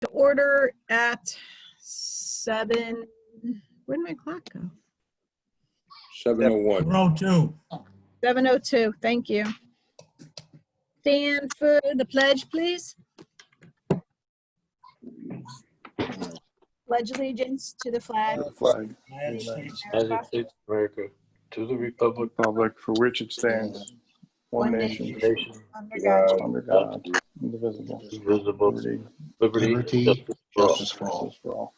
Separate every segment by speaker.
Speaker 1: to order at 7, where did my clock go?
Speaker 2: 7:01.
Speaker 3: 7:02.
Speaker 1: 7:02, thank you. Stand for the pledge, please. Pledge allegiance to the flag.
Speaker 2: Flag.
Speaker 3: United States.
Speaker 4: United States of America, to the republic
Speaker 2: Republic for which it stands, one nation,
Speaker 1: Under God.
Speaker 2: under God, indivisible,
Speaker 4: indivisible,
Speaker 2: liberty,
Speaker 4: liberty,
Speaker 2: justice for
Speaker 4: justice for
Speaker 2: all.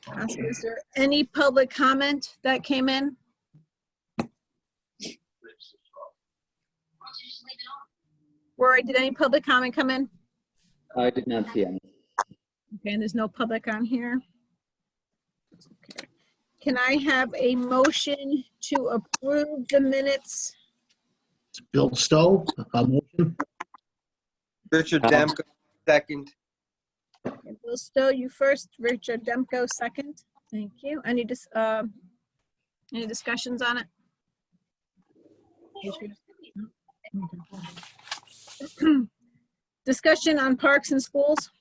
Speaker 1: Awesome. Is there any public comment that came in? Rory, did any public comment come in?
Speaker 5: I did not see any.
Speaker 1: Okay, and there's no public on here. Okay. Can I have a motion to approve the minutes?
Speaker 3: Bill Stowe, a motion.
Speaker 6: Richard Demko, second.
Speaker 1: Okay, Bill Stowe, you first. Richard Demko, second. Thank you. Any discussions on it? Discussion on parks and schools?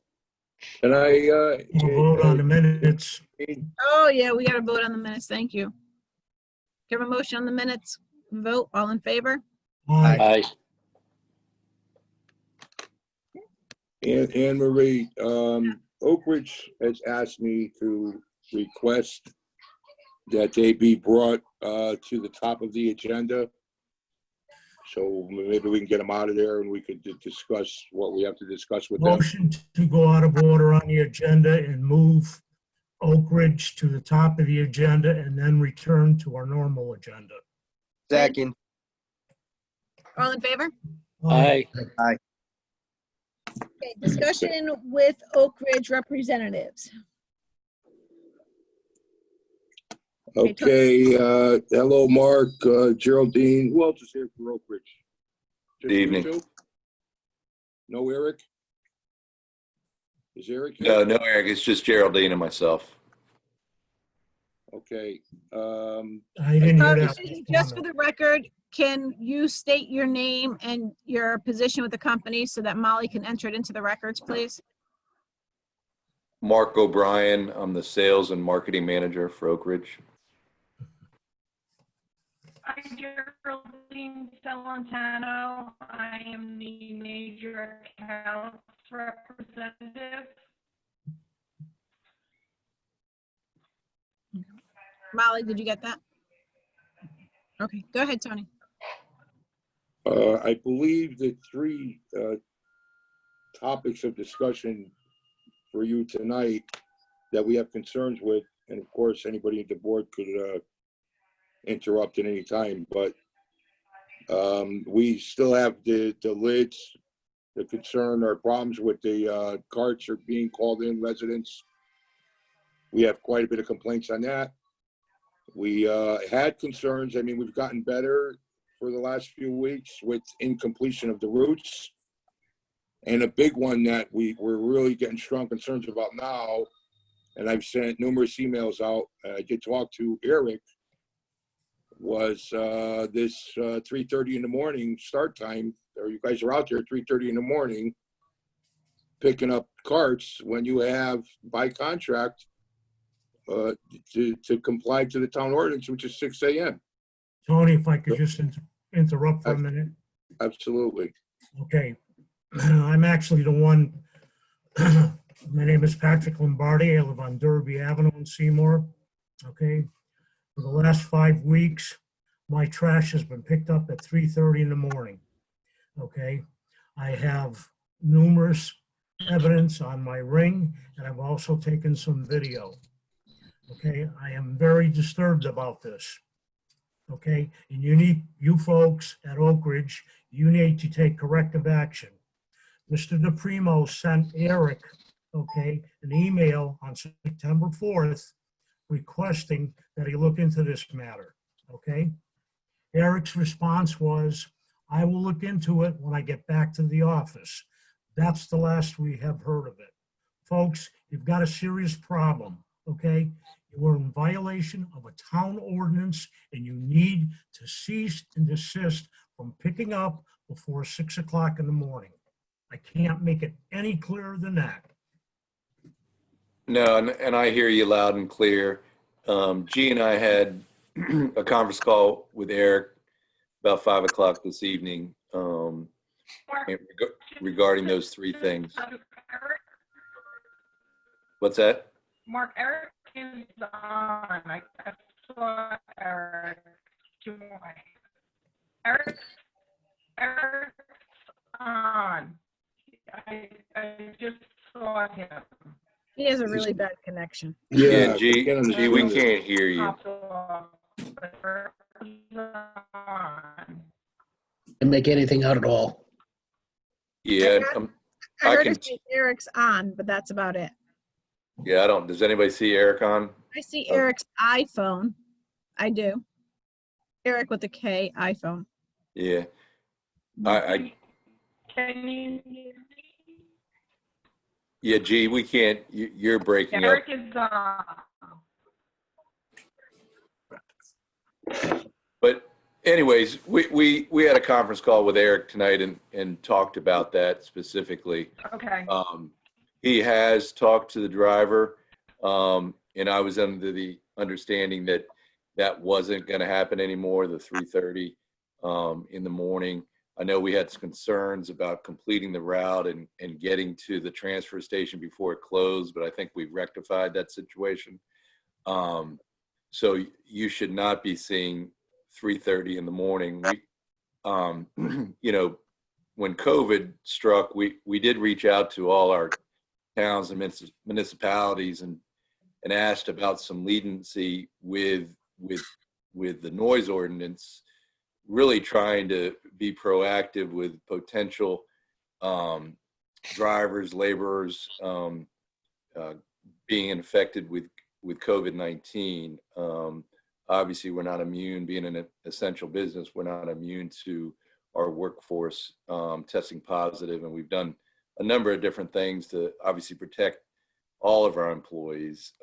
Speaker 2: And
Speaker 3: We'll vote on the minutes.
Speaker 1: Oh, yeah, we got to vote on the minutes. Thank you. Give a motion on the minutes. Vote. All in favor?
Speaker 3: Aye.
Speaker 2: Anne Marie, Oak Ridge has asked me to request that they be brought to the top of the agenda. So maybe we can get them out of there and we could discuss what we have to discuss with them.
Speaker 3: Motion to go out of order on the agenda and move Oak Ridge to the top of the agenda and then return to our normal agenda.
Speaker 6: Second.
Speaker 1: All in favor?
Speaker 4: Aye.
Speaker 1: Okay, discussion with Oak Ridge representatives.
Speaker 2: Okay, hello, Mark, Geraldine. Who else is here for Oak Ridge? Just
Speaker 7: Good
Speaker 2: you
Speaker 7: evening.
Speaker 2: two? No Eric? Is Eric here?
Speaker 7: No, Eric, it's just Geraldine and myself.
Speaker 2: Okay.
Speaker 3: I didn't hear that.
Speaker 1: Just for the record, can you state your name and your position with the company so that Molly can enter it into the records, please?
Speaker 7: Mark O'Brien, I'm the sales and marketing manager for Oak Ridge.
Speaker 8: I'm Geraldine Celentano. I am the major accounts representative.
Speaker 1: Molly, did you get that? Okay, go ahead, Tony.
Speaker 2: I believe the three topics of discussion for you tonight that we have concerns with, and of course, anybody at the board could interrupt at any time, but we still have the lids, the concern or problems with the carts are being called in residents. We have quite a bit of complaints on that. We had concerns. I mean, we've gotten better for the last few weeks with incompletion of the routes. And a big one that we're really getting strong concerns about now, and I've sent numerous emails out, I did talk to Eric, was this 3:30 in the morning start time, or you guys are out there at 3:30 in the morning picking up carts when you have by contract to comply to the town ordinance, which is 6 a.m.
Speaker 3: Tony, if I could just interrupt for a minute.
Speaker 2: Absolutely.
Speaker 3: Okay, I'm actually the one, my name is Patrick Lombardi. I live on Derby Avenue in Seymour. Okay, for the last 5 weeks, my trash has been picked up at 3:30 in the morning. Okay, I have numerous evidence on my ring, and I've also taken some video. Okay, I am very disturbed about this. Okay, and you folks at Oak Ridge, you need to take corrective action. Mr. DePrimo sent Eric, okay, an email on September 4th requesting that he look into this matter, okay? Eric's response was, I will look into it when I get back to the office. That's the last we have heard of it. Folks, you've got a serious problem, okay? You are in violation of a town ordinance and you need to cease and desist from picking up before 6 o'clock in the morning. I can't make it any clearer than that.
Speaker 7: No, and I hear you loud and clear. G and I had a conference call with Eric about 5 o'clock this evening regarding those three things. What's that?
Speaker 8: Mark, Eric is on. I saw Eric join. Eric's on. I just saw him.
Speaker 1: He has a really bad connection.
Speaker 7: Yeah,
Speaker 2: I
Speaker 7: G,
Speaker 2: can't
Speaker 7: G, we
Speaker 2: understand it.
Speaker 7: can't hear you.
Speaker 8: Popped off, but Eric's on.
Speaker 9: Didn't make anything out at all.
Speaker 7: Yeah,
Speaker 1: I
Speaker 7: I
Speaker 1: heard
Speaker 7: can.
Speaker 1: it say Eric's on, but that's about it.
Speaker 7: Yeah, I don't. Does anybody see Eric on?
Speaker 1: I see
Speaker 7: Oh.
Speaker 1: Eric's iPhone. I do. Eric with a K, iPhone.
Speaker 7: Yeah, I
Speaker 8: Can you hear me?
Speaker 7: yeah, G, we can't. You're breaking up.
Speaker 8: Eric is on.
Speaker 7: But anyways, we had a conference call with Eric tonight and talked about that specifically.
Speaker 8: Okay.
Speaker 7: He has talked to the driver, and I was under the understanding that that wasn't going to happen anymore, the 3:30 in the morning. I know we had some concerns about completing the route and getting to the transfer station before it closed, but I think we've rectified that situation. So you should not be seeing 3:30 in the morning. You know, when COVID struck, we did reach out to all our towns and municipalities and asked about some leniency with the noise ordinance, really trying to be proactive with potential drivers, laborers being infected with COVID-19. Obviously, we're not immune, being an essential business, we're not immune to our workforce testing positive, and we've done a number of different things to obviously protect all of our employees.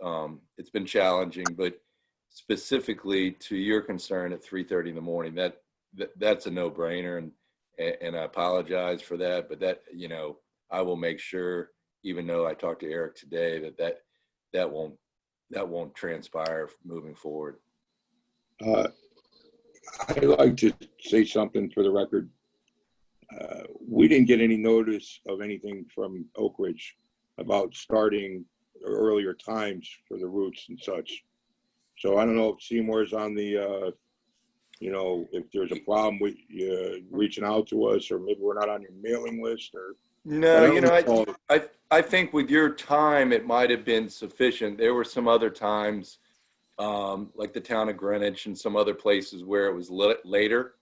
Speaker 7: It's been challenging, but specifically to your concern at 3:30 in the morning, that's a no-brainer, and I apologize for that, but that, you know, I will make sure, even though I talked to Eric today, that won't transpire moving forward.
Speaker 2: I'd like to say something for the record. We didn't get any notice of anything from Oak Ridge about starting earlier times for the routes and such. So I don't know if Seymour's on the, you know, if there's a problem with reaching out to us, or maybe we're not on your mailing list, or.
Speaker 7: No, you know, I think with your time, it might have been sufficient. There were some other times, like the town of Greenwich and some other places where it was later.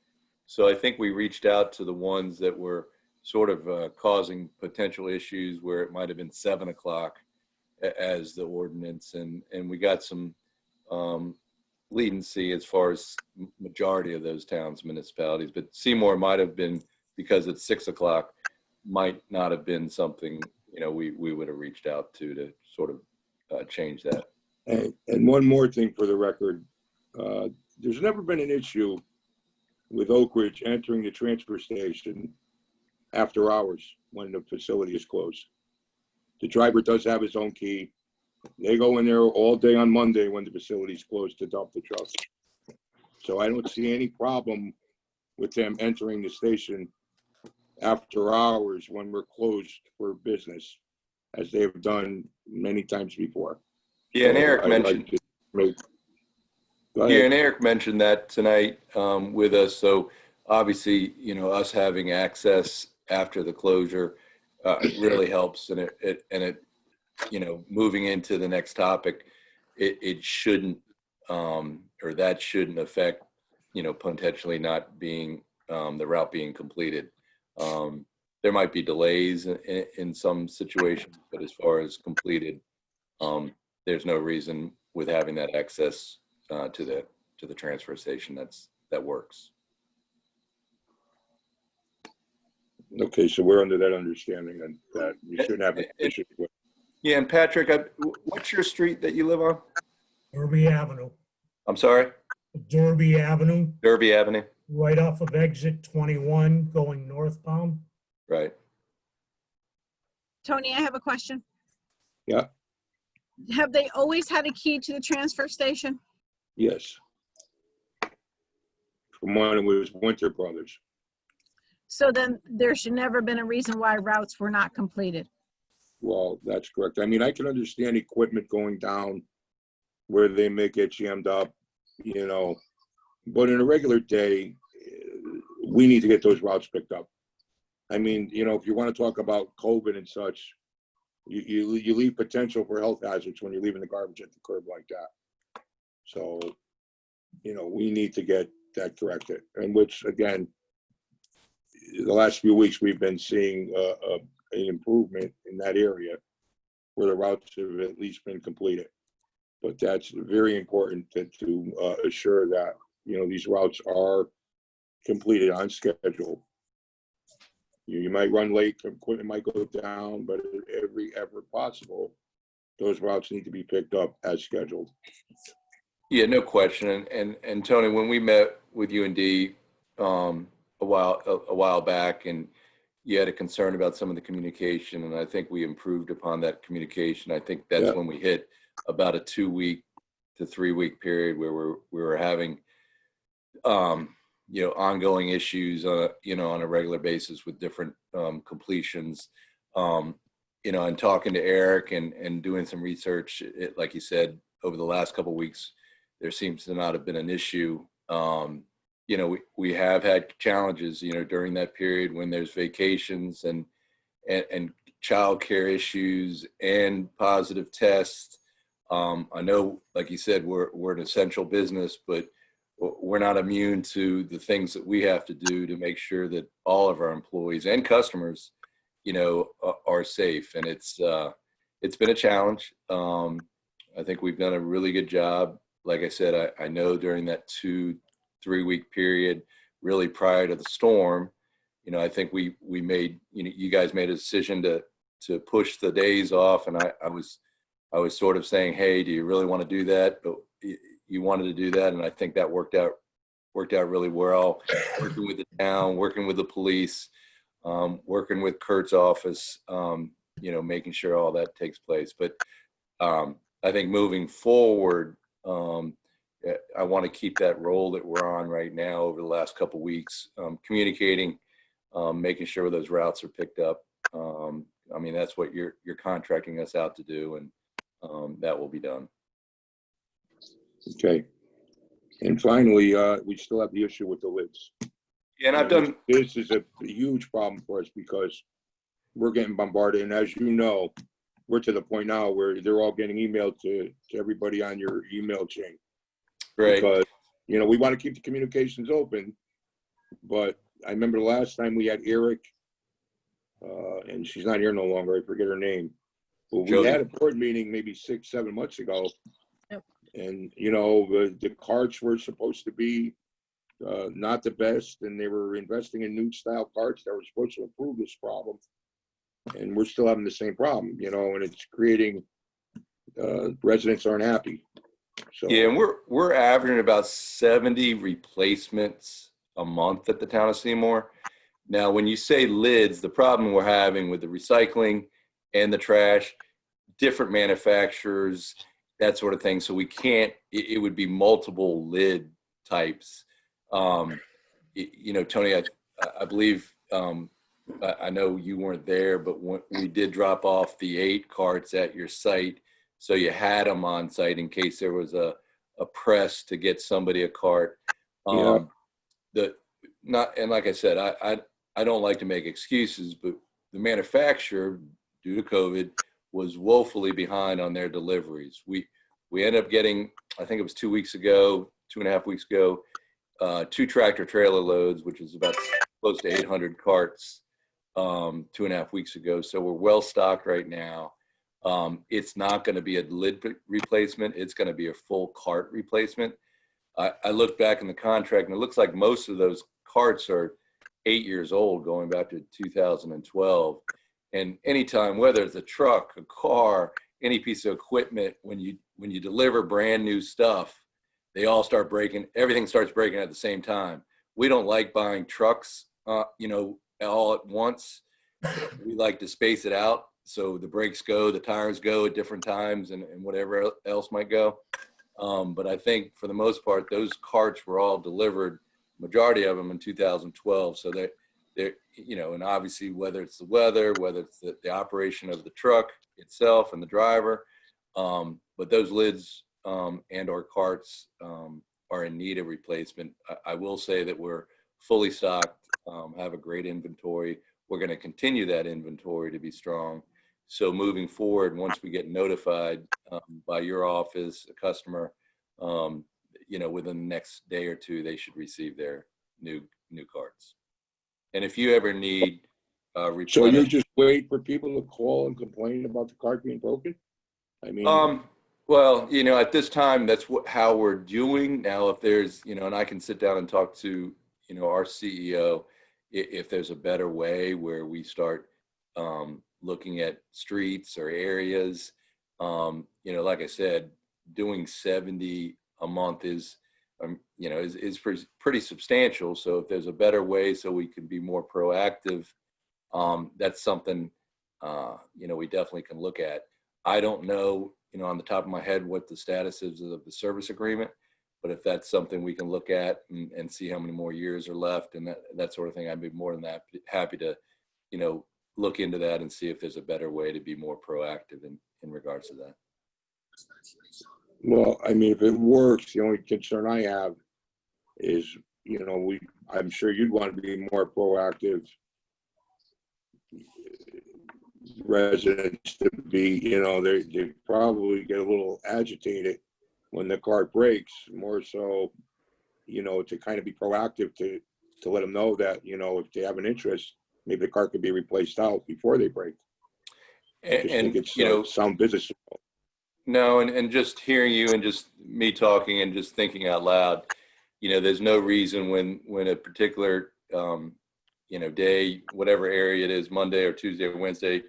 Speaker 7: So I think we reached out to the ones that were sort of causing potential issues where it might have been 7 o'clock as the ordinance, and we got some leniency as far as majority of those towns, municipalities. But Seymour might have been, because it's 6 o'clock, might not have been something, you know, we would have reached out to sort of change that.
Speaker 2: And one more thing for the record, there's never been an issue with Oak Ridge entering the transfer station after hours when the facility is closed. The driver does have his own key. They go in there all day on Monday when the facility is closed to dump the trucks. So I don't see any problem with them entering the station after hours when we're closed for business, as they've done many times before.
Speaker 7: Yeah, and
Speaker 2: So
Speaker 7: Eric
Speaker 2: I'd
Speaker 7: mentioned.
Speaker 2: like to make- Go
Speaker 7: Yeah,
Speaker 2: ahead.
Speaker 7: and Eric mentioned that tonight with us. So obviously, you know, us having access after the closure really helps, and it, you know, moving into the next topic, it shouldn't or that shouldn't affect, you know, potentially not being the route being completed. There might be delays in some situations, but as far as completed, there's no reason with having that access to the transfer station that works.
Speaker 2: Okay, so we're under that understanding and that you shouldn't have an issue with.
Speaker 7: Yeah, and Patrick, what's your street that you live on?
Speaker 3: Derby Avenue.
Speaker 7: I'm sorry?
Speaker 3: Derby Avenue,
Speaker 7: Derby Avenue?
Speaker 3: right off of exit 21 going northbound.
Speaker 7: Right.
Speaker 1: Tony, I have a question.
Speaker 2: Yeah.
Speaker 1: Have they always had a key to the transfer station?
Speaker 2: Yes. From when it was Winter Brothers.
Speaker 1: So then there should never been a reason why routes were not completed.
Speaker 2: Well, that's correct. I mean, I can understand equipment going down where they may get jammed up, you know, but in a regular day, we need to get those routes picked up. I mean, you know, if you want to talk about COVID and such, you leave potential for health hazards when you're leaving the garbage at the curb like that. So, you know, we need to get that corrected. And which, again, the last few weeks we've been seeing an improvement in that area where the routes have at least been completed. But that's very important to assure that, you know, these routes are completed on schedule. You might run late, equipment might go down, but every effort possible, those routes need to be picked up as scheduled.
Speaker 7: Yeah, no question. And Tony, when we met with UND a while back, and you had a concern about some of the communication, and I think we improved upon that communication. I think that's when we hit about a 2-week to 3-week period where we were having you know, ongoing issues you know, on a regular basis with different completions. You know, and talking to Eric and doing some research, like you said, over the last couple of weeks, there seems to not have been an issue. You know, we have had challenges, you know, during that period when there's vacations and childcare issues and positive tests. I know, like you said, we're an essential business, but we're not immune to the things that we have to do to make sure that all of our employees and customers, you know, are safe. And it's been a challenge. I think we've done a really good job. Like I said, I know during that 2-3 week period, really prior to the storm, you know, I think we made, you know, you guys made a decision to push the days off. And I was sort of saying, hey, do you really want to do that? But you wanted to do that. And I think that worked out really well, working with the town, working with the police, working with Kurt's office, you know, making sure all that takes place. But I think moving forward, I want to keep that role that we're on right now over the last couple of weeks, communicating, making sure those routes are picked up. I mean, that's what you're contracting us out to do, and that will be done.
Speaker 2: Okay. And finally, we still have the issue with the lids.
Speaker 7: Yeah, and I've done.
Speaker 2: This is a huge problem for us because we're getting bombarded. And as you know, we're to the point now where they're all getting emailed to everybody on your email chain.
Speaker 7: Right.
Speaker 2: Because, you know, we want to keep the communications open. But I remember the last time we had Eric, and she's not here no longer. I forget her name. But we
Speaker 7: Jody.
Speaker 2: had a board meeting maybe 6-7 months ago.
Speaker 1: Yep.
Speaker 2: And, you know, the carts were supposed to be not the best, and they were investing in new style carts that were supposed to improve this problem. And we're still having the same problem, you know, and it's creating residents aren't happy. So
Speaker 7: Yeah, and we're averaging about 70 replacements a month at the town of Seymour. Now, when you say lids, the problem we're having with the recycling and the trash, different manufacturers, that sort of thing. So we can't, it would be multiple lid types. You know, Tony, I believe, I know you weren't there, but we did drop off the 8 carts at your site. So you had them on site in case there was a press to get somebody a cart.
Speaker 2: Yeah.
Speaker 7: And like I said, I don't like to make excuses, but the manufacturer, due to COVID, was woefully behind on their deliveries. We ended up getting, I think it was 2 weeks ago, 2.5 weeks ago, 2 tractor trailer loads, which is about close to 800 carts 2.5 weeks ago. So we're well stocked right now. It's not going to be a lid replacement. It's going to be a full cart replacement. I looked back in the contract and it looks like most of those carts are 8 years old, going back to 2012. And anytime, whether it's a truck, a car, any piece of equipment, when you deliver brand new stuff, they all start breaking. Everything starts breaking at the same time. We don't like buying trucks, you know, all at once. We like to space it out. so the brakes go, the tires go at different times, and whatever else might go. But I think for the most part, those carts were all delivered, majority of them in 2012. So they're, and obviously whether it's the weather, whether it's the operation of the truck itself and the driver, but those lids and or carts are in need of replacement. I will say that we're fully stocked, have a great inventory. We're going to continue that inventory to be strong. So moving forward, once we get notified by your office, a customer, within the next day or two, they should receive their new carts. And if you ever need
Speaker 2: So you just wait for people to call and complain about the cart being broken? I mean,
Speaker 7: well, at this time, that's how we're doing. Now, if there's, and I can sit down and talk to, our CEO, if there's a better way where we start looking at streets or areas, like I said, doing 70 a month is pretty substantial. So if there's a better way so we can be more proactive, that's something, we definitely can look at. I don't know, on the top of my head, what the status is of the service agreement, but if that's something we can look at and see how many more years are left and that sort of thing, I'd be more than that happy to, look into that and see if there's a better way to be more proactive in regards to that.
Speaker 2: well, I mean, if it works, the only concern I have is, I'm sure you'd want to be more proactive residents to be, they probably get a little agitated when the cart breaks, more so, to kind of be proactive to let them know that, if they have an interest, maybe the cart could be replaced out before they break. I just think it's sound business.
Speaker 7: No, and just hearing you and just me talking and just thinking out loud, there's no reason when a particular, day, whatever area it is, Monday or Tuesday or Wednesday,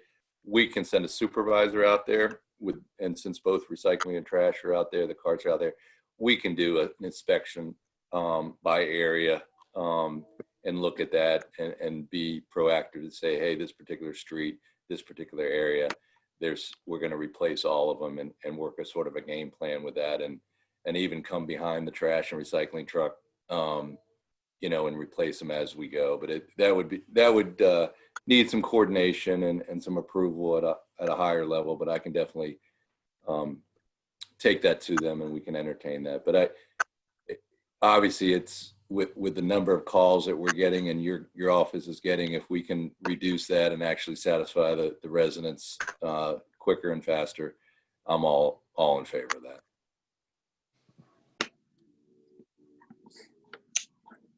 Speaker 7: we can send a supervisor out there and since both recycling and trash are out there, the carts are out there, we can do an inspection by area and look at that and be proactive to say, hey, this particular street, this particular area, we're going to replace all of them and work a sort of a game plan with that and even come behind the trash and recycling truck, and replace them as we go. But that would need some coordination and some approval at a higher level, but I can definitely take that to them and we can entertain that. But obviously it's with the number of calls that we're getting and your office is getting, if we can reduce that and actually satisfy the residents quicker and faster, I'm all in favor of that.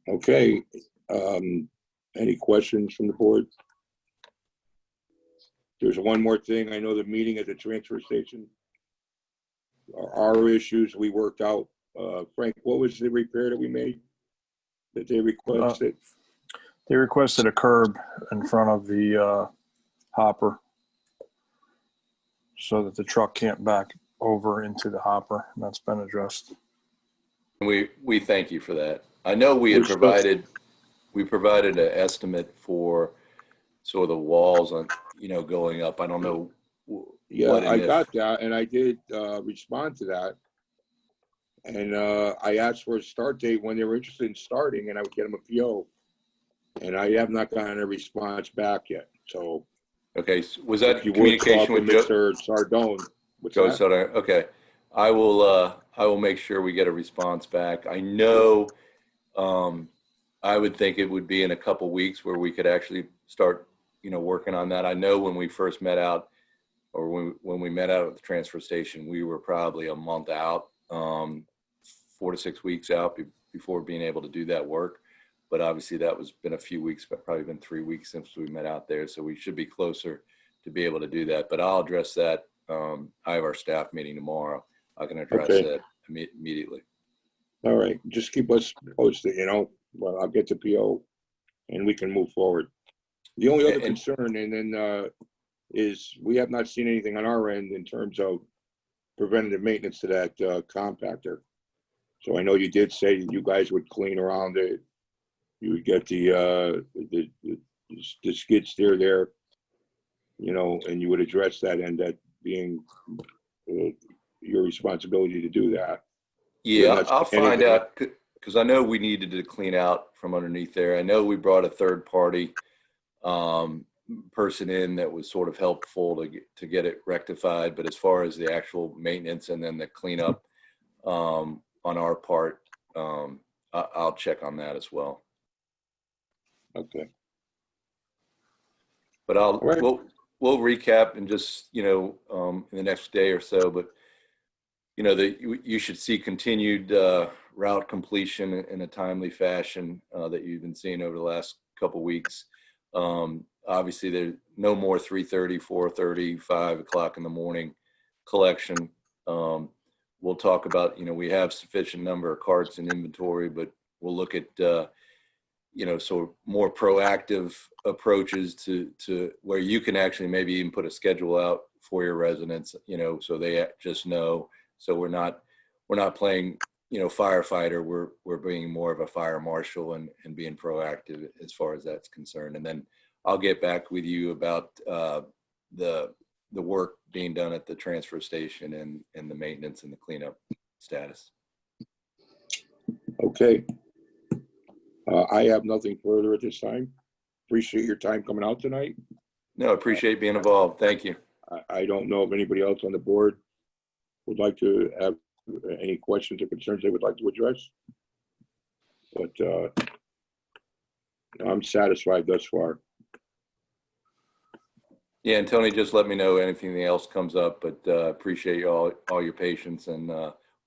Speaker 2: Okay. Any questions from the board? There's one more thing. I know the meeting at the transfer station, our issues we worked out. Frank, what was the repair that we made that they requested?
Speaker 10: They requested a curb in front of the hopper so that the truck can't back over into the hopper, and that's been addressed.
Speaker 7: We thank you for that. I know we provided an estimate for sort of the walls on, going up. I don't know.
Speaker 2: Yeah, I got that, and I did respond to that. And I asked for a start date when they were interested in starting, and I would get them a PO. And I have not gotten a response back yet. So,
Speaker 7: okay, so was that
Speaker 2: you
Speaker 7: communication with
Speaker 2: Mr. Sardone?
Speaker 7: Joe Sardone? Okay, I will make sure we get a response back. I know. I would think it would be in a couple weeks where we could actually start, working on that. I know when we first met out, or when we met out at the transfer station, we were probably a month out, 4 to 6 weeks out before being able to do that work. But obviously that was been a few weeks, but probably been 3 weeks since we met out there. So we should be closer to be able to do that. But I'll address that. I have our staff meeting tomorrow. I can address that immediately.
Speaker 2: All right, just keep us posted, Well, I'll get the PO and we can move forward. The only other concern is we have not seen anything on our end in terms of preventative maintenance to that compactor. So I know you did say that you guys would clean around it. You would get the skid steer there. you know, and you would address that, and that being your responsibility to do that.
Speaker 7: Yeah,
Speaker 2: that's
Speaker 7: I'll find
Speaker 2: anything.
Speaker 7: out, because I know we needed to clean out from underneath there. I know we brought a third party person in that was sort of helpful to get it rectified. But as far as the actual maintenance and then the cleanup on our part, I'll check on that as well.
Speaker 2: Okay.
Speaker 7: But
Speaker 2: right.
Speaker 7: we'll recap and just, you know, in the next day or so. But you know, you should see continued route completion in a timely fashion that you've been seeing over the last couple weeks. Obviously, there's no more 3:30, 4:30, 5 o'clock in the morning collection. We'll talk about, you know, we have sufficient number of carts in inventory, but we'll look at, you know, so more proactive approaches to where you can actually maybe even put a schedule out for your residents, you know, so they just know. So we're not playing, you know, firefighter. We're being more of a fire marshal and being proactive as far as that's concerned. And then I'll get back with you about the work being done at the transfer station and the maintenance and the cleanup status.
Speaker 2: Okay. I have nothing further at this time. Appreciate your time coming out tonight.
Speaker 7: No, appreciate being involved. Thank you.
Speaker 2: I don't know if anybody else on the board would like to have any questions or concerns they would like to address. But I'm satisfied thus far.
Speaker 7: Yeah, and Tony, just let me know if anything else comes up, but appreciate all your patience and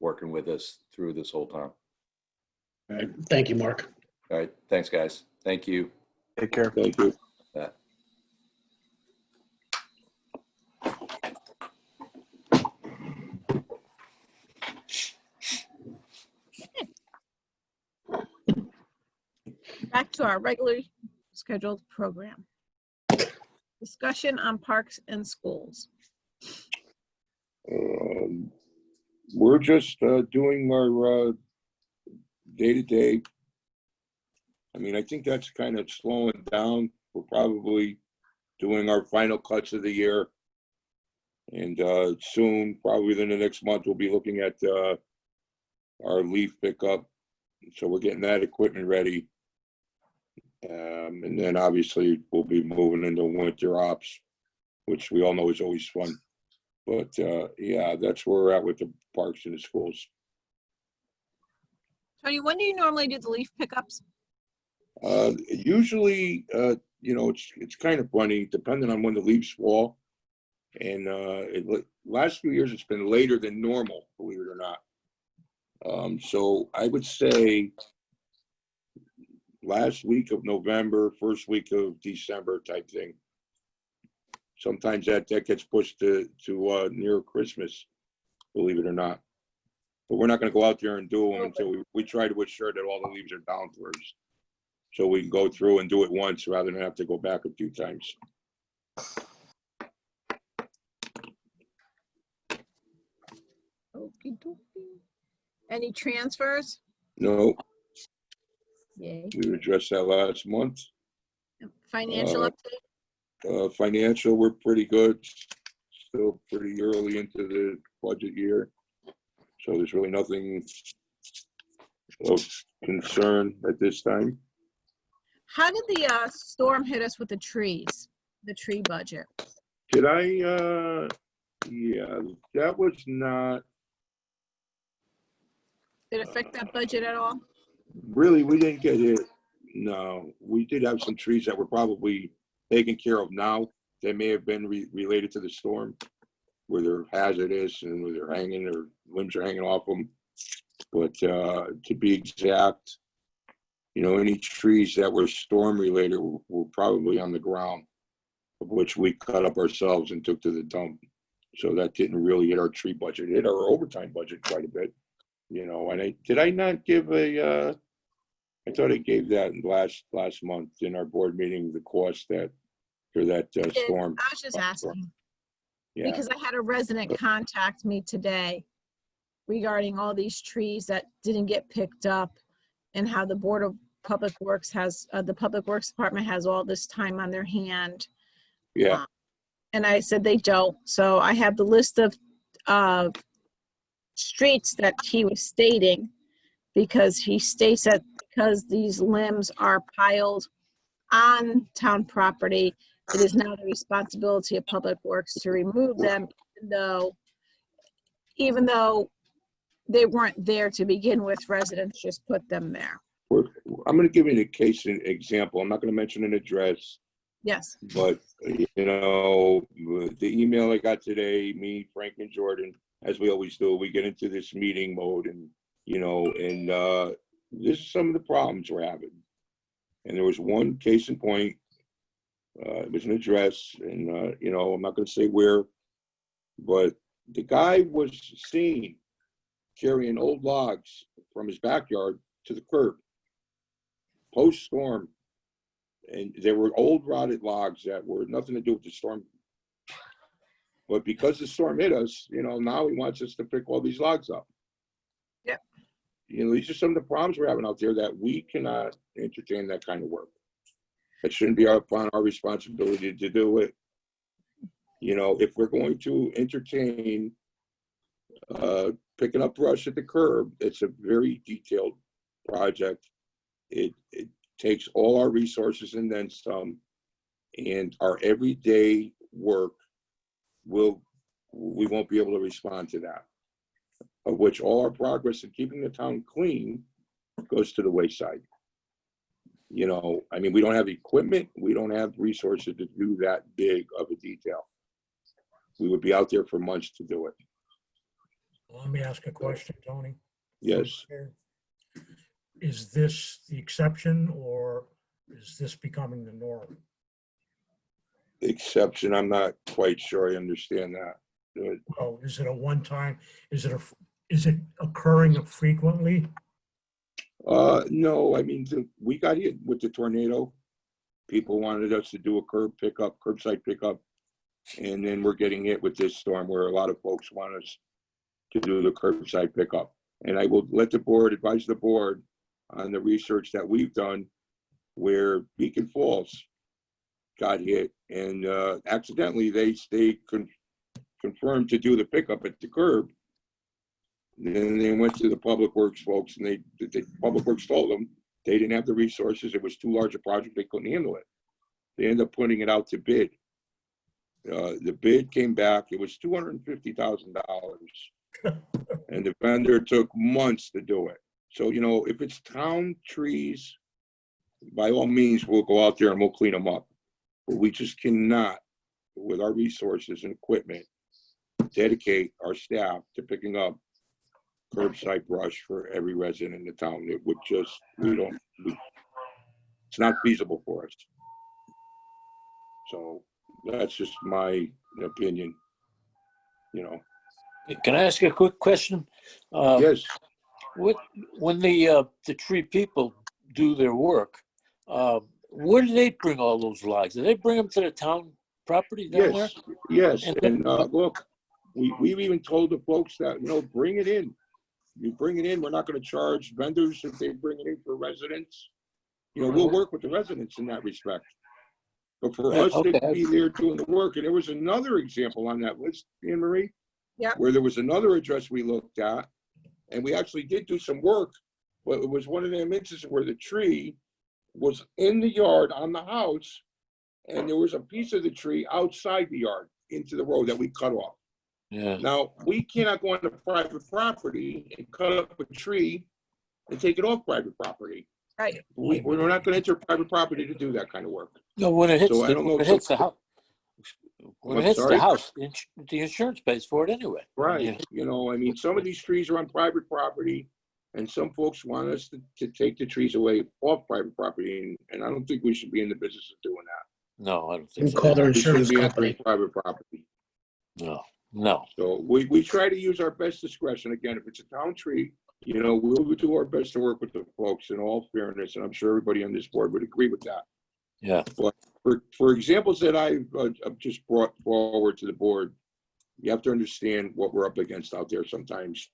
Speaker 7: working with us through this whole time.
Speaker 9: All right. Thank you, Mark.
Speaker 7: All right. Thanks, guys. Thank you.
Speaker 10: Take care.
Speaker 2: Thank you.
Speaker 1: Back to our regularly scheduled program. Discussion on parks and schools.
Speaker 2: We're just doing our day-to-day. I mean, I think that's kind of slowing down. We're probably doing our final cuts of the year. And soon, probably within the next month, we'll be looking at our leaf pickup. So we're getting that equipment ready. And then obviously we'll be moving into winter ops, which we all know is always fun. But yeah, that's where we're at with the parks and the schools.
Speaker 1: Tony, when do you normally do the leaf pickups?
Speaker 2: Usually, you know, it's kind of funny, depending on when the leaves fall. And last few years, it's been later than normal, believe it or not. So I would say last week of November, first week of December type thing. Sometimes that gets pushed to near Christmas, believe it or not. But we're not going to go out there and do them until we try to ensure that all the leaves are down first. So we can go through and do it once rather than have to go back a few times.
Speaker 1: Okie dokie. Any transfers?
Speaker 2: No,
Speaker 1: Yay.
Speaker 2: we addressed that last month.
Speaker 1: Financial update?
Speaker 2: Financial, we're pretty good. Still pretty early into the budget year. So there's really nothing of concern at this time.
Speaker 1: How did the storm hit us with the trees, the tree budget?
Speaker 2: Did I, yeah, that was not,
Speaker 1: Did it affect that budget at all?
Speaker 2: really, we didn't get hit. No, we did have some trees that were probably taken care of now. They may have been related to the storm, where they're hazardous and where they're hanging or limbs are hanging off them. But to be exact, you know, any trees that were storm related were probably on the ground, of which we cut up ourselves and took to the dump. So that didn't really hit our tree budget. It hit our overtime budget quite a bit, you know. And did I not give a, I thought I gave that last month in our board meeting, the cost that for that storm.
Speaker 1: I was just asking.
Speaker 2: Yeah.
Speaker 1: Because I had a resident contact me today regarding all these trees that didn't get picked up and how the Board of Public Works has, the Public Works Department has all this time on their hand.
Speaker 2: Yeah.
Speaker 1: And I said they don't. So I have the list of streets that he was stating, because he states that because these limbs are piled on town property, it is now the responsibility of Public Works to remove them, even though they weren't there to begin with, residents just put them there.
Speaker 2: I'm going to give you a case example. I'm not going to mention an address,
Speaker 1: Yes.
Speaker 2: but you know, the email I got today, me, Frank, and Jordan, as we always do, we get into this meeting mode, and you know, and this is some of the problems we're having. And there was one case in point. It was an address, and you know, I'm not going to say where, but the guy was seen carrying old logs from his backyard to the curb post-storm, and they were old rotted logs that were nothing to do with the storm. But because the storm hit us, you know, now he wants us to pick all these logs up.
Speaker 1: Yep.
Speaker 2: You know, these are some of the problems we're having out there, that we cannot entertain that kind of work. It shouldn't be upon our responsibility to do it. You know, if we're going to entertain picking up brush at the curb, it's a very detailed project. It takes all our resources and then some, and our everyday work we won't be able to respond to that, of which all our progress in keeping the town clean goes to the wayside. You know, I mean, we don't have equipment, we don't have resources to do that big of a detail. We would be out there for months to do it.
Speaker 3: Let me ask a question, Tony.
Speaker 2: Yes.
Speaker 3: Is this the exception, or is this becoming the norm?
Speaker 2: Exception, I'm not quite sure I understand that.
Speaker 3: Well, is it a one-time? Is it occurring frequently?
Speaker 2: No, I mean, we got hit with the tornado. People wanted us to do a curbside pickup, and then we're getting hit with this storm where a lot of folks want us to do the curbside pickup. And I will let the board advise the board on the research that we've done, where Beacon Falls got hit, and accidentally they confirmed to do the pickup at the curb. And then they went to the Public Works folks, and the Public Works told them they didn't have the resources. It was too large a project. They couldn't handle it. They ended up putting it out to bid. The bid came back. It was $250,000. And the vendor took months to do it. So, you know, if it's town trees, by all means, we'll go out there and we'll clean them up. But we just cannot, with our resources and equipment, dedicate our staff to picking up curbside brush for every resident in the town. It would just, it's not feasible for us. So that's just my opinion, you know.
Speaker 4: Can I ask you a quick question?
Speaker 2: Yes.
Speaker 4: When the tree people do their work, where do they bring all those logs? Do they bring them to the town property down there?
Speaker 2: Yes. And look, we've even told the folks that, you know, bring it in. You bring it in. We're not going to charge vendors if they bring it in for residents. You know, we'll work with the residents in that respect. But for us to be there doing the work, and there was another example on that list, Anne Marie, where there was another address we looked at, and we actually did do some work, but it was one of them instances where the tree was in the yard on the house, and there was a piece of the tree outside the yard into the road that we cut off.
Speaker 4: Yeah.
Speaker 2: Now, we cannot go onto private property and cut up a tree and take it off private property.
Speaker 1: Right.
Speaker 2: We're not going to enter private property to do that kind of work.
Speaker 4: No, when it hits,
Speaker 2: So I don't know
Speaker 4: when it hits the house, when it
Speaker 2: I'm
Speaker 4: hits
Speaker 2: sorry?
Speaker 4: the house, the insurance pays for it anyway.
Speaker 2: Right.
Speaker 4: Yeah.
Speaker 2: You know, I mean, some of these trees are on private property, and some folks want us to take the trees away off private property, and I don't think we should be in the business of doing that.
Speaker 4: No, I don't think so.
Speaker 9: Call their
Speaker 2: We shouldn't
Speaker 9: insurance
Speaker 2: be
Speaker 9: company.
Speaker 2: entering private property.
Speaker 4: No.
Speaker 2: So we try to use our best discretion. Again, if it's a town tree, you know, we'll do our best to work with the folks in all fairness, and I'm sure everybody on this board would agree with that.
Speaker 4: Yeah.
Speaker 2: But for examples that I've just brought forward to the board, you have to understand what we're up against out there sometimes.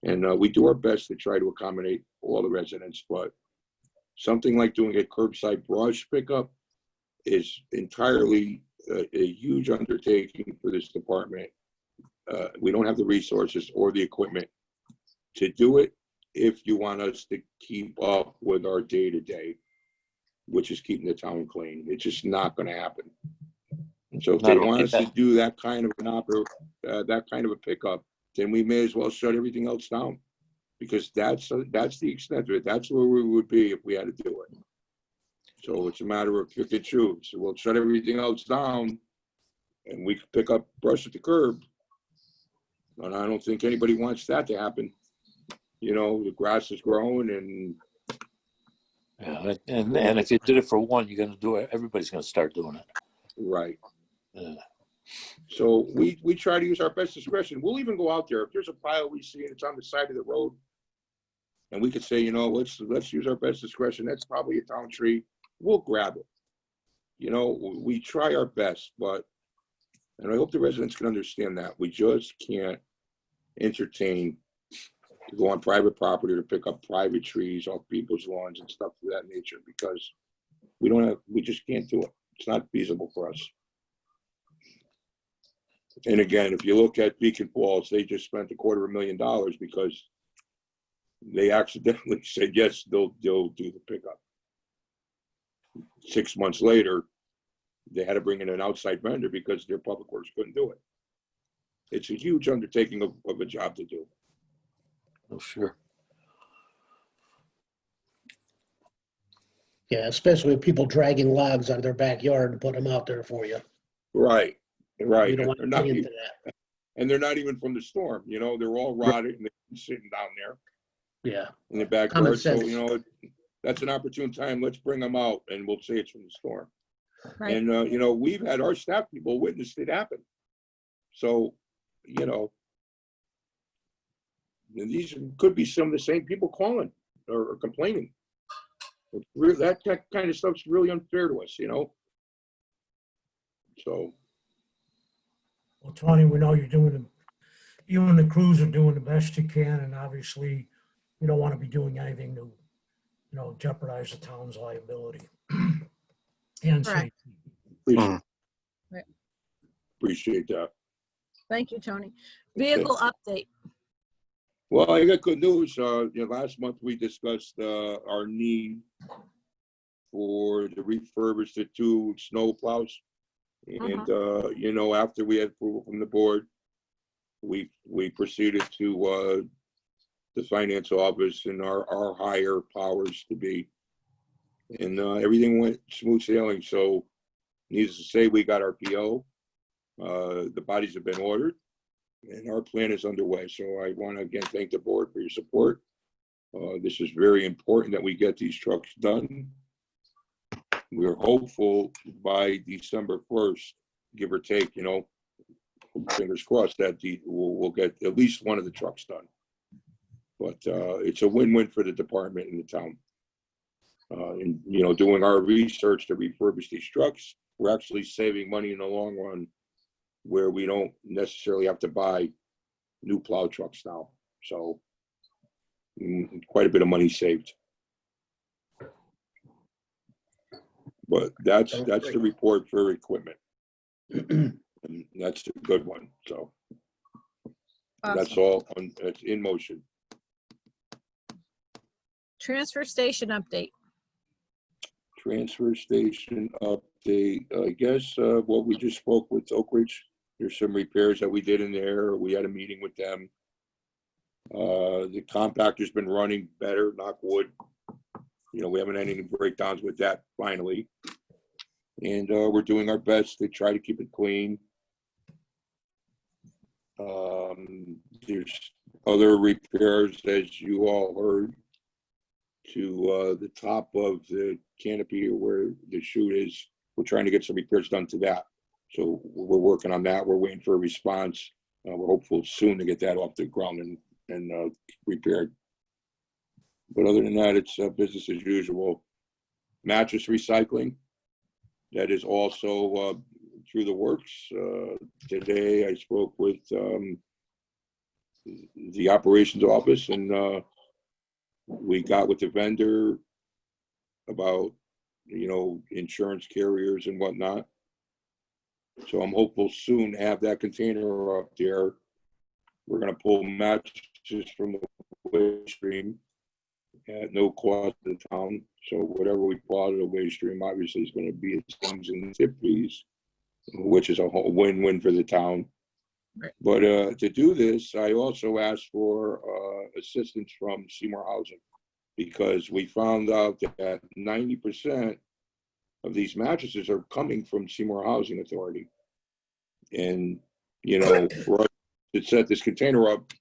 Speaker 2: And we do our best to try to accommodate all the residents, but something like doing a curbside brush pickup is entirely a huge undertaking for this department. We don't have the resources or the equipment to do it if you want us to keep up with our day-to-day, which is keeping the town clean. It's just not going to happen. So if they want us to do that kind of a pickup, then we may as well shut everything else down, because that's the extent of it. That's where we would be if we had to do it. So it's a matter of pick and choose. So we'll shut everything else down, and we can pick up brush at the curb. And I don't think anybody wants that to happen. You know, the grass is growing, and
Speaker 4: Yeah, and if you did it for one, you're gonna do it. Everybody's gonna start doing it.
Speaker 2: right.
Speaker 4: Yeah.
Speaker 2: So we try to use our best discretion. We'll even go out there if there's a pile we see and it's on the side of the road, and we could say, you know, let's use our best discretion. That's probably a town tree. We'll grab it. You know, we try our best, and I hope the residents can understand that we just can't entertain to go on private property to pick up private trees off people's lawns and stuff of that nature, because we just can't do it. It's not feasible for us. And again, if you look at Beacon Falls, they just spent $250,000 because they accidentally said, yes, they'll do the pickup. 6 months later, they had to bring in an outside vendor because their public works couldn't do it. It's a huge undertaking of a job to do.
Speaker 4: Oh, sure.
Speaker 9: Yeah, especially with people dragging logs out of their backyard to put them out there for you.
Speaker 2: Right.
Speaker 9: You
Speaker 2: Right.
Speaker 9: don't want to get into that.
Speaker 2: And they're not even from the storm, you know, they're all rotted and they're sitting down there
Speaker 9: Yeah.
Speaker 2: in the backyard.
Speaker 9: Common
Speaker 2: So,
Speaker 9: sense.
Speaker 2: you know, that's an opportune time. Let's bring them out and we'll say it's from the storm.
Speaker 1: Right.
Speaker 2: And, you know, we've had our staff people witnessed it happen. So, you know, these could be some of the same people calling or complaining. That kind of stuff's really unfair to us, you know? So.
Speaker 3: Well, Tony, we know you and the crews are doing the best you can, and obviously you don't want to be doing anything to, jeopardize the town's liability and
Speaker 1: Correct.
Speaker 3: safety.
Speaker 2: Appreciate that.
Speaker 1: Thank you, Tony. Vehicle update.
Speaker 2: Well, I got good news. Last month we discussed our need for to refurbish the 2 snow plows. And, after we had approval from the board, we proceeded to the finance office and our higher powers to be. And everything went smooth sailing. So needless to say, we got our PO. The bodies have been ordered. And our plan is underway. So I want to again thank the board for your support. This is very important that we get these trucks done. We're hopeful by December 1st, give or take, fingers crossed that we'll get at least one of the trucks done. But it's a win-win for the department and the town. And doing our research to refurbish these trucks, we're actually saving money in the long run, where we don't necessarily have to buy new plow trucks now. So quite a bit of money saved. But that's the report for equipment. And that's a good one. So that's all that's in motion.
Speaker 1: Transfer station update.
Speaker 2: Transfer station update. I guess what we just spoke with Oak Ridge. There's some repairs that we did in there. We had a meeting with them. The compactor's been running better, knock wood. We haven't had any breakdowns with that finally. And we're doing our best to try to keep it clean. There's other repairs, as you all heard, to the top of the canopy where the chute is. We're trying to get some repairs done to that. So we're working on that. We're waiting for a response. We're hopeful soon to get that off the ground and repaired. But other than that, it's business as usual. Mattress recycling, that is also through the works. Today I spoke with the operations office, and we got with the vendor about, insurance carriers and whatnot. So I'm hopeful soon to have that container up there. We're gonna pull mattresses from the waste stream at no cost to the town. So whatever we pull out of the waste stream obviously is gonna be its things in the tip fees, which is a whole win-win for the town.
Speaker 1: Right.
Speaker 2: But to do this, I also asked for assistance from Seymour Housing, because we found out that 90% of these mattresses are coming from Seymour Housing Authority. And, you know, for us to set this container up,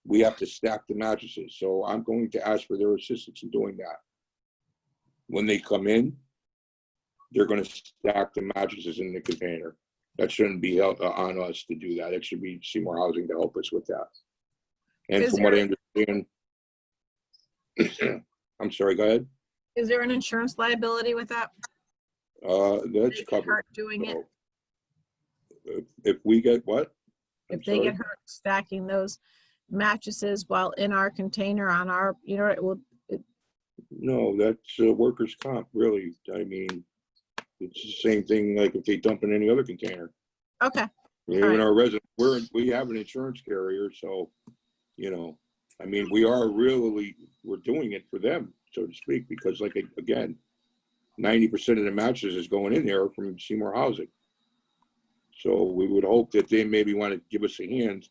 Speaker 2: we have to stack the mattresses. So I'm going to ask for their assistance in doing that. When they come in, they're going to stack the mattresses in the container. That shouldn't be on us to do that. It should be Seymour Housing to help us with that. And
Speaker 1: Is
Speaker 2: from what I understand, I'm sorry, go ahead.
Speaker 1: Is there an insurance liability with that?
Speaker 2: That's
Speaker 1: They get
Speaker 2: covered.
Speaker 1: hurt doing it?
Speaker 2: So, if we get what? I'm
Speaker 1: If they get
Speaker 2: sorry?
Speaker 1: hurt stacking those mattresses while in our container on our, you know, it will,
Speaker 2: No, that's workers' comp, really. I mean, it's the same thing like if they dump in any other container.
Speaker 1: okay,
Speaker 2: Even
Speaker 1: right.
Speaker 2: our resident, we have an insurance carrier, so, you know, I mean, we're doing it for them, so to speak, because like, again, 90% of the mattresses is going in there from Seymour Housing. So we would hope that they maybe want to give us a hand,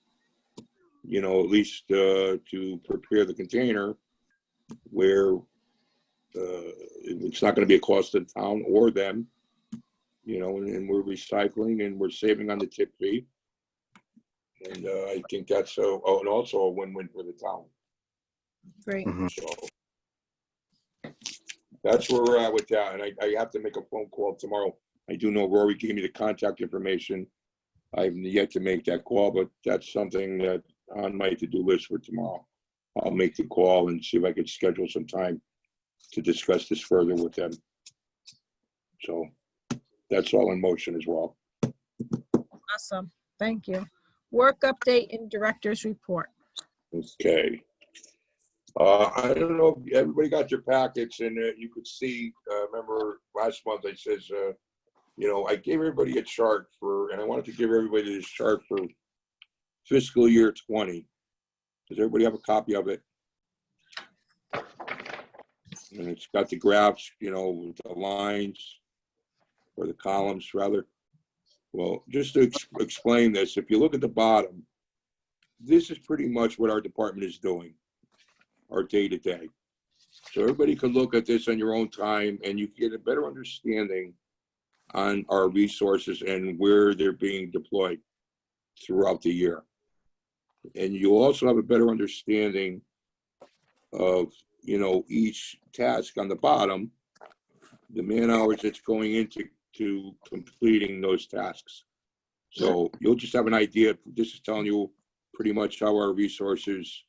Speaker 2: you know, at least to prepare the container where it's not going to be a cost to the town or them, you know, and we're recycling and we're saving on the tip fee. And I think that's and also a win-win for the town.
Speaker 1: Great.
Speaker 2: So that's where we're at with that. And I have to make a phone call tomorrow. I do know Rory gave me the contact information. I've yet to make that call, but that's something that on my to-do list for tomorrow. I'll make the call and see if I could schedule some time to discuss this further with them. So that's all in motion as well.
Speaker 1: Awesome. Thank you. Work update and director's report.
Speaker 2: Okay. I don't know if everybody got your packets, and you could see, remember last month I says, you know, I gave everybody a chart and I wanted to give everybody this chart for fiscal year 20. Does everybody have a copy of it? And it's got the graphs, you know, with the lines, or the columns rather. Well, just to explain this, if you look at the bottom, this is pretty much what our department is doing, our day-to-day. So everybody could look at this on your own time and you get a better understanding on our resources and where they're being deployed throughout the year. And you also have a better understanding of, you know, each task on the bottom, the man hours that's going into completing those tasks. So you'll just have an idea. This is telling you pretty much how our resources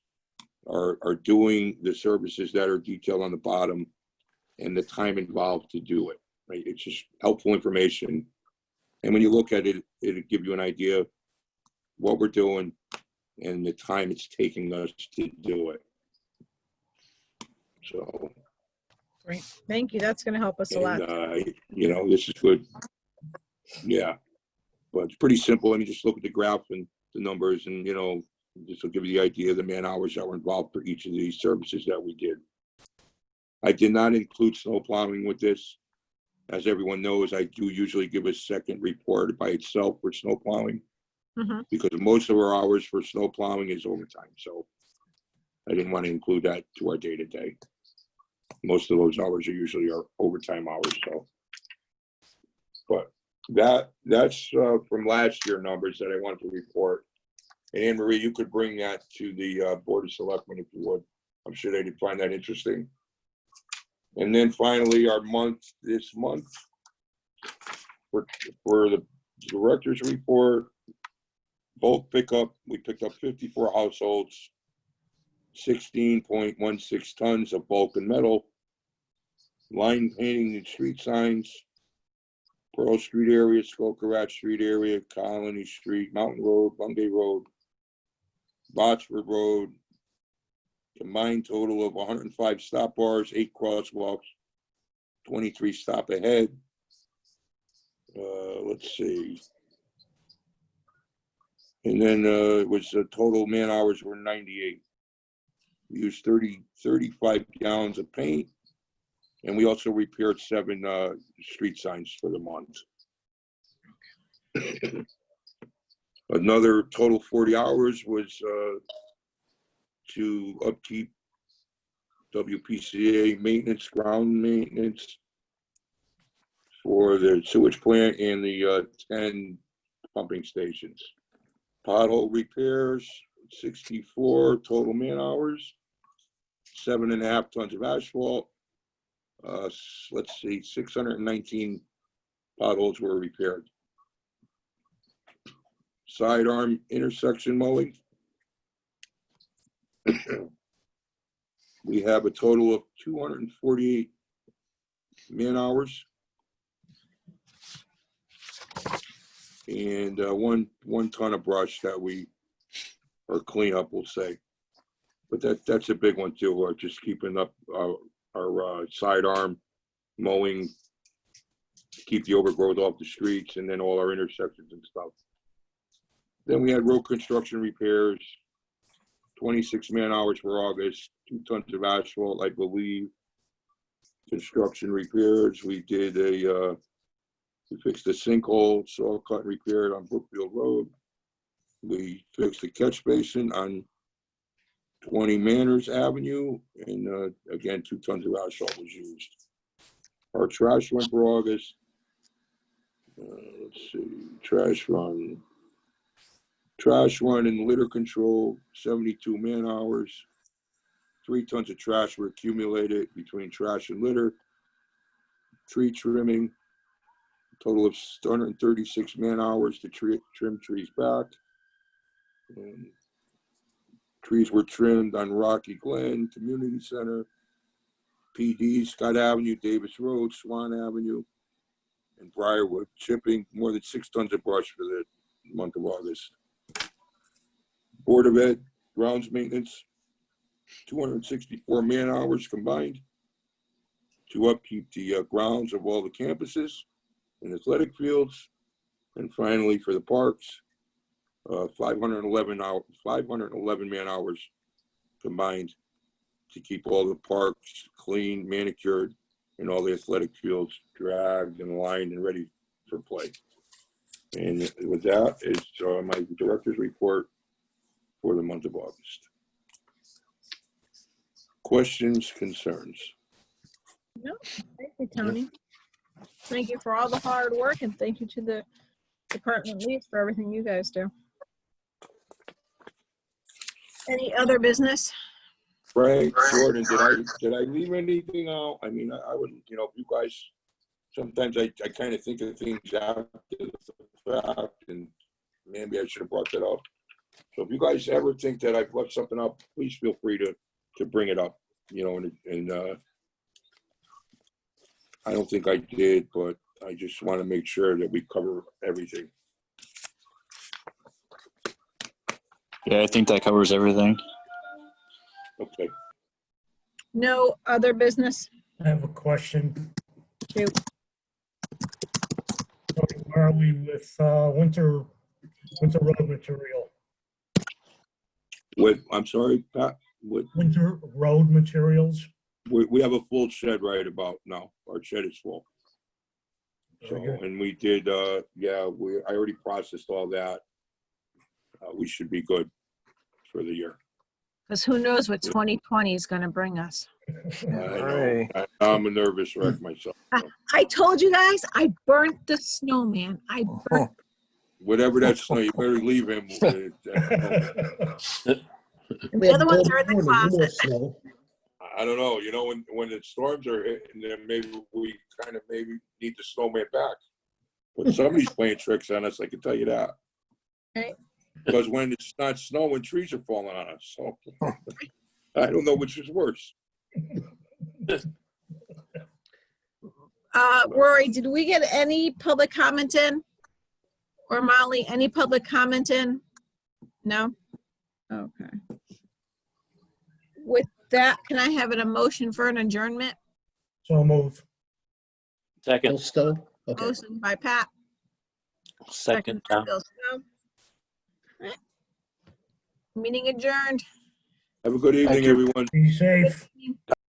Speaker 2: are doing the services that are detailed on the bottom and the time involved to do it, right? It's just helpful information. And when you look at it, it'll give you an idea of what we're doing and the time it's taking us to do it. So,
Speaker 1: Great. Thank you. That's going to help us a lot.
Speaker 2: and, you know, this is good. Yeah, but it's pretty simple. I mean, just look at the graph and the numbers, and, you know, this will give you the idea of the man hours that were involved for each of these services that we did. I did not include snow plowing with this. As everyone knows, I do usually give a second report by itself for snow plowing, because most of our hours for snow plowing is overtime. So I didn't want to include that to our day-to-day. Most of those hours are usually our overtime hours. So, but that's from last year numbers that I wanted to report. And Anne Marie, you could bring that to the Board of Selectmen if you would. I'm sure they'd find that interesting. And then finally, our this month for the director's report, bulk pickup, we picked up 54 households, 16.16 tons of bulk and metal, line painting and street signs, Pearl Street area, Skokarat Street area, Colony Street, Mountain Road, Bungay Road, Botsford Road, combined total of 105 stop bars, 8 crosswalks, 23 stop ahead. Let's see, And then it was total man hours were 98. We used 35 gallons of paint. And we also repaired 7 street signs for the month. Another total 40 hours was to upkeep WPCA maintenance, ground maintenance for the sewage plant and the 10 pumping stations. Pothole repairs, 64 total man hours, 7.5 tons of asphalt. Let's see, 619 potholes were repaired. Sidearm intersection mowing. We have a total of 248 man hours. And one ton of brush that we, or cleanup, we'll say. But that's a big one too, just keeping up our sidearm mowing, keep the overgrowth off the streets, and then all our intersections and stuff. Then we had road construction repairs, 26 man hours for August, 2 tons of asphalt, I believe. Construction repairs, we did we fixed the sinkhole, saw cut and repaired on Brookfield Road. We fixed the catch basin on 20 Manners Avenue, and again, 2 tons of asphalt was used. Our trash run for August, let's see, trash run and litter control, 72 man hours. 3 tons of trash were accumulated between trash and litter. Tree trimming, total of 136 man hours to trim trees back. Trees were trimmed on Rocky Glen Community Center, PD, Scott Avenue, Davis Road, Swan Avenue, and Briarwood. Chipping more than 6 tons of brush for the month of August. Board of Ed, grounds maintenance, 264 man hours combined to upkeep the grounds of all the campuses and athletic fields. And finally, for the parks, 511 man hours combined to keep all the parks clean, manicured, and all the athletic fields dragged and lined and ready for play. And with that is my director's report for the month of August. Questions, concerns?
Speaker 1: No, thank you, Tony. Thank you for all the hard work, and thank you to the department leads for everything you guys do. Any other business?
Speaker 2: Frank, Jordan, did I leave anything out? I mean, I would, you know, you guys, sometimes I kind of think of things after the fact, and maybe I should have brought that up. So if you guys ever think that I've left something up, please feel free to bring it up, you know, and I don't think I did, but I just want to make sure that we cover everything.
Speaker 11: Yeah, I think that covers everything.
Speaker 2: Okay.
Speaker 1: No other business?
Speaker 3: I have a question.
Speaker 1: Shoot.
Speaker 3: Where are we with winter road material?
Speaker 2: I'm sorry, Pat,
Speaker 3: Winter road materials?
Speaker 2: we have a full shed right about now. Our shed is full. So, and we did, yeah, I already processed all that. We should be good for the year.
Speaker 1: Because who knows what 2020 is going to bring us.
Speaker 2: I know. I'm a nervous wreck myself.
Speaker 1: I told you guys, I burnt the snowman. I burnt.
Speaker 2: Whatever that snow, you better leave him.
Speaker 1: And the other ones are in the closet.
Speaker 2: I don't know. You know, when the storms are hitting, then maybe we kind of need the snowman back. But somebody's playing tricks on us, I can tell you that.
Speaker 1: Right.
Speaker 2: Because when it's not snowing, trees are falling on us. So I don't know which is worse.
Speaker 1: Rory, did we get any public comment in? Or Molly, any public comment in? No? Okay. With that, can I have a motion for an adjournment?
Speaker 3: So move.
Speaker 4: Second.
Speaker 9: Still? Okay.
Speaker 1: Motion by Pat.
Speaker 4: Second.
Speaker 1: by Bill Stowe. Meeting adjourned.
Speaker 2: Have a good evening,
Speaker 10: you.
Speaker 2: everyone.
Speaker 3: Be safe.